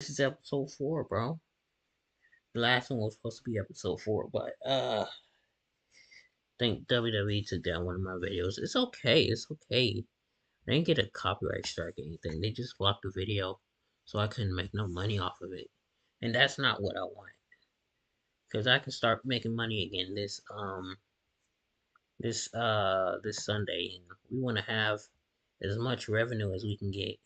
This is episode 4, bro. The last one was supposed to be episode 4, but I think WWE took down one of my videos. It's okay, it's okay. I didn't get a copyright strike or anything. They just blocked the video, so I couldn't make no money off of it. And that's not what I want. Cause I can start making money again this Sunday, and we want to have as much revenue as we can get.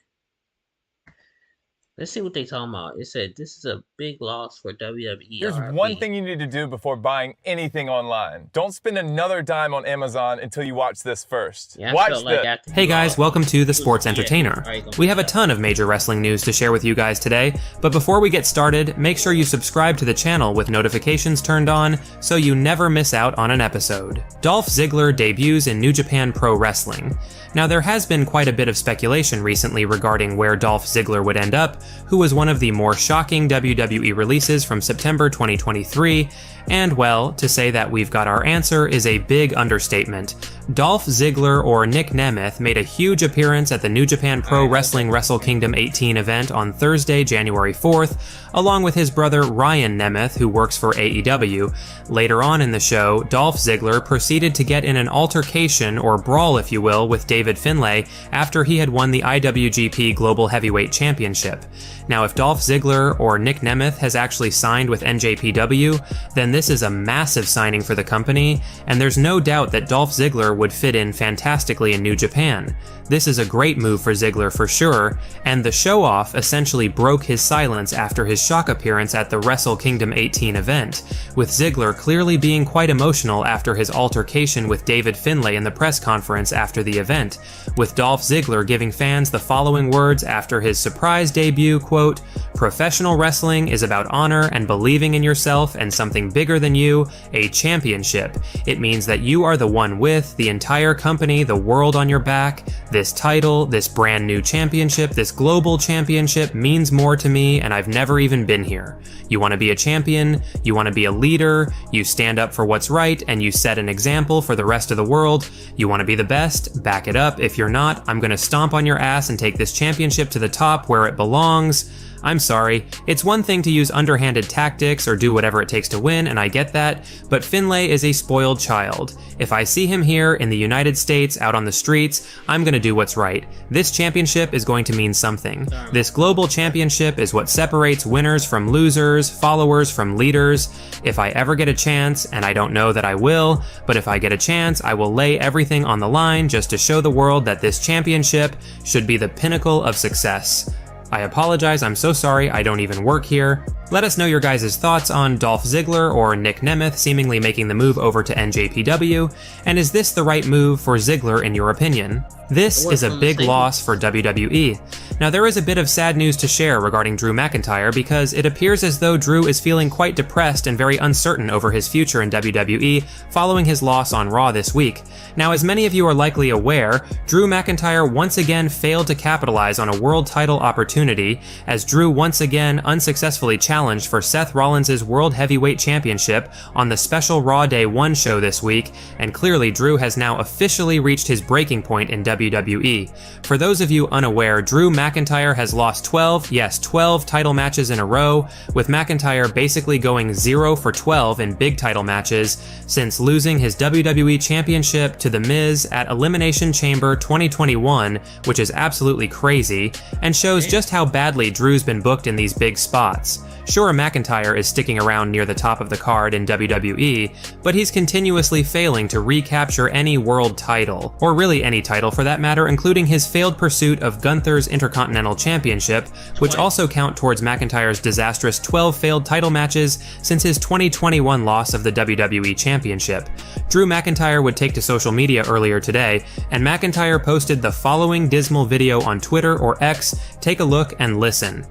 Let's see what they talking about. It said this is a big loss for WWE. Here's one thing you need to do before buying anything online. Don't spend another dime on Amazon until you watch this first. Yeah, watch this. Hey guys, welcome to The Sports Entertainer. We have a ton of major wrestling news to share with you guys today, but before we get started, make sure you subscribe to the channel with notifications turned on so you never miss out on an episode. Dolph Ziggler debuts in New Japan Pro Wrestling. Now, there has been quite a bit of speculation recently regarding where Dolph Ziggler would end up, who was one of the more shocking WWE releases from September 2023, and well, to say that we've got our answer is a big understatement. Dolph Ziggler, or Nick Nemeth, made a huge appearance at the New Japan Pro Wrestling Wrestle Kingdom 18 event on Thursday, January 4th, along with his brother Ryan Nemeth, who works for AEW. Later on in the show, Dolph Ziggler proceeded to get in an altercation, or brawl if you will, with David Finlay after he had won the IWGP Global Heavyweight Championship. Now, if Dolph Ziggler, or Nick Nemeth, has actually signed with NJPW, then this is a massive signing for the company, and there's no doubt that Dolph Ziggler would fit in fantastically in New Japan. This is a great move for Ziggler for sure, and the show-off essentially broke his silence after his shock appearance at the Wrestle Kingdom 18 event, with Ziggler clearly being quite emotional after his altercation with David Finlay in the press conference after the event, with Dolph Ziggler giving fans the following words after his surprise debut, quote, "Professional wrestling is about honor and believing in yourself and something bigger than you, a championship. It means that you are the one with the entire company, the world on your back. This title, this brand new championship, this global championship means more to me, and I've never even been here. You want to be a champion, you want to be a leader, you stand up for what's right, and you set an example for the rest of the world. You want to be the best, back it up. If you're not, I'm gonna stomp on your ass and take this championship to the top where it belongs. I'm sorry, it's one thing to use underhanded tactics or do whatever it takes to win, and I get that, but Finlay is a spoiled child. If I see him here in the United States out on the streets, I'm gonna do what's right. This championship is going to mean something. This global championship is what separates winners from losers, followers from leaders. If I ever get a chance, and I don't know that I will, but if I get a chance, I will lay everything on the line just to show the world that this championship should be the pinnacle of success. I apologize, I'm so sorry, I don't even work here." Let us know your guys' thoughts on Dolph Ziggler or Nick Nemeth seemingly making the move over to NJPW, and is this the right move for Ziggler in your opinion? This is a big loss for WWE. Now, there is a bit of sad news to share regarding Drew McIntyre because it appears as though Drew is feeling quite depressed and very uncertain over his future in WWE following his loss on Raw this week. Now, as many of you are likely aware, Drew McIntyre once again failed to capitalize on a world title opportunity as Drew once again unsuccessfully challenged for Seth Rollins' World Heavyweight Championship on the special Raw Day 1 show this week, and clearly Drew has now officially reached his breaking point in WWE. For those of you unaware, Drew McIntyre has lost 12 title matches in a row, with McIntyre basically going 0 for 12 in big title matches since losing his WWE Championship to The Miz at Elimination Chamber 2021, which is absolutely crazy, and shows just how badly Drew's been booked in these big spots. Sure, McIntyre is sticking around near the top of the card in WWE, but he's continuously failing to recapture any world title, or really any title for that matter, including his failed pursuit of Gunther's Intercontinental Championship, which also count towards McIntyre's disastrous 12 failed title matches since his 2021 loss of the WWE Championship. Drew McIntyre would take to social media earlier today, and McIntyre posted the following dismal video on Twitter or X. Take a look and listen.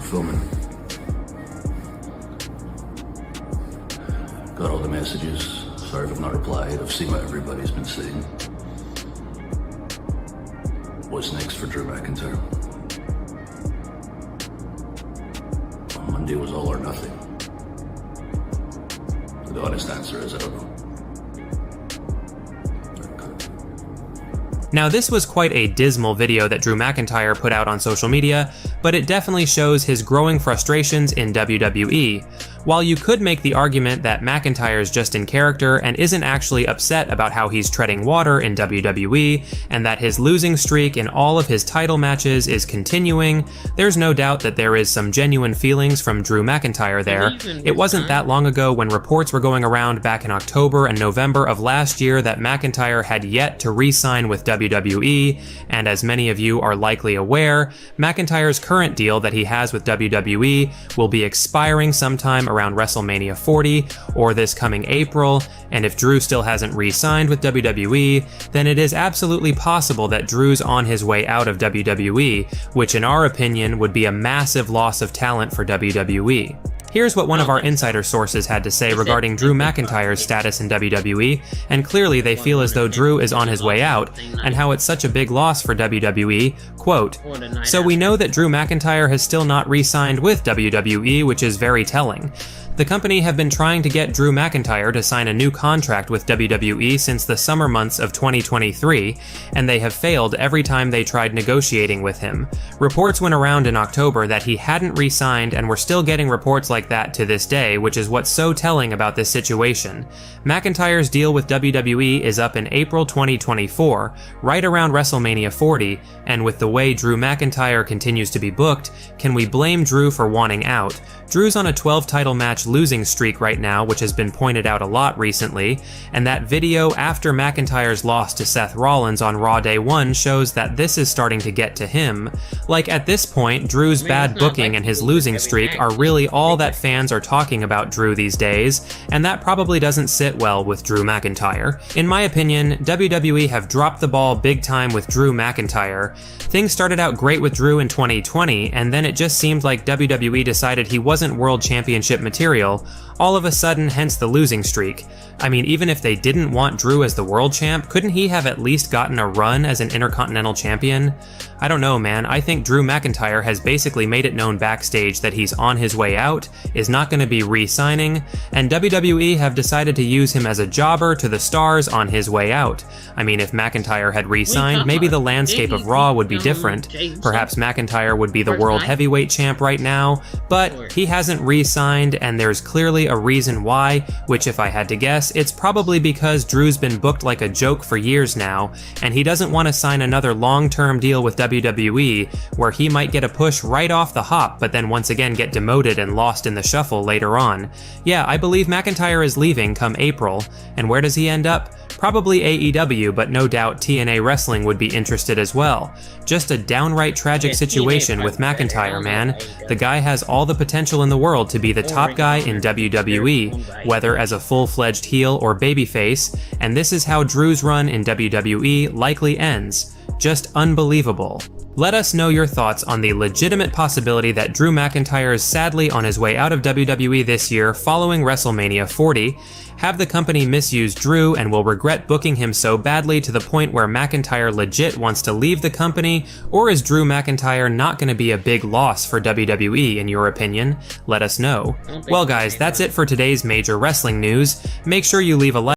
Filming. Got all the messages. Sorry if I've not replied. I've seen what everybody's been saying. What's next for Drew McIntyre? Monday was all or nothing. The honest answer is I don't know. Now, this was quite a dismal video that Drew McIntyre put out on social media, but it definitely shows his growing frustrations in WWE. While you could make the argument that McIntyre's just in character and isn't actually upset about how he's treading water in WWE, and that his losing streak in all of his title matches is continuing, there's no doubt that there is some genuine feelings from Drew McIntyre there. It wasn't that long ago when reports were going around back in October and November of last year that McIntyre had yet to re-sign with WWE, and as many of you are likely aware, McIntyre's current deal that he has with WWE will be expiring sometime around WrestleMania 40 or this coming April, and if Drew still hasn't re-signed with WWE, then it is absolutely possible that Drew's on his way out of WWE, which in our opinion would be a massive loss of talent for WWE. Here's what one of our insider sources had to say regarding Drew McIntyre's status in WWE, and clearly they feel as though Drew is on his way out, and how it's such a big loss for WWE. Quote, "So we know that Drew McIntyre has still not re-signed with WWE, which is very telling. The company have been trying to get Drew McIntyre to sign a new contract with WWE since the summer months of 2023, and they have failed every time they tried negotiating with him. Reports went around in October that he hadn't re-signed, and we're still getting reports like that to this day, which is what's so telling about this situation. McIntyre's deal with WWE is up in April 2024, right around WrestleMania 40, and with the way Drew McIntyre continues to be booked, can we blame Drew for wanting out? Drew's on a 12 title match losing streak right now, which has been pointed out a lot recently, and that video after McIntyre's loss to Seth Rollins on Raw Day 1 shows that this is starting to get to him. Like, at this point, Drew's bad booking and his losing streak are really all that fans are talking about Drew these days, and that probably doesn't sit well with Drew McIntyre. In my opinion, WWE have dropped the ball big time with Drew McIntyre. Things started out great with Drew in 2020, and then it just seemed like WWE decided he wasn't World Championship material, all of a sudden, hence the losing streak. I mean, even if they didn't want Drew as the world champ, couldn't he have at least gotten a run as an Intercontinental Champion? I don't know, man. I think Drew McIntyre has basically made it known backstage that he's on his way out, is not going to be re-signing, and WWE have decided to use him as a jobber to the stars on his way out. I mean, if McIntyre had re-signed, maybe the landscape of Raw would be different. Perhaps McIntyre would be the World Heavyweight Champ right now, but he hasn't re-signed, and there's clearly a reason why, which if I had to guess, it's probably because Drew's been booked like a joke for years now, and he doesn't want to sign another long-term deal with WWE, where he might get a push right off the hop, but then once again get demoted and lost in the shuffle later on. Yeah, I believe McIntyre is leaving come April, and where does he end up? Probably AEW, but no doubt TNA Wrestling would be interested as well. Just a downright tragic situation with McIntyre, man. The guy has all the potential in the world to be the top guy in WWE, whether as a full-fledged heel or babyface, and this is how Drew's run in WWE likely ends. Just unbelievable. Let us know your thoughts on the legitimate possibility that Drew McIntyre is sadly on his way out of WWE this year following WrestleMania 40. Have the company misused Drew and will regret booking him so badly to the point where McIntyre legit wants to leave the company? Or is Drew McIntyre not going to be a big loss for WWE in your opinion? Let us know. Well guys, that's it for today's major wrestling news. Make sure you leave a like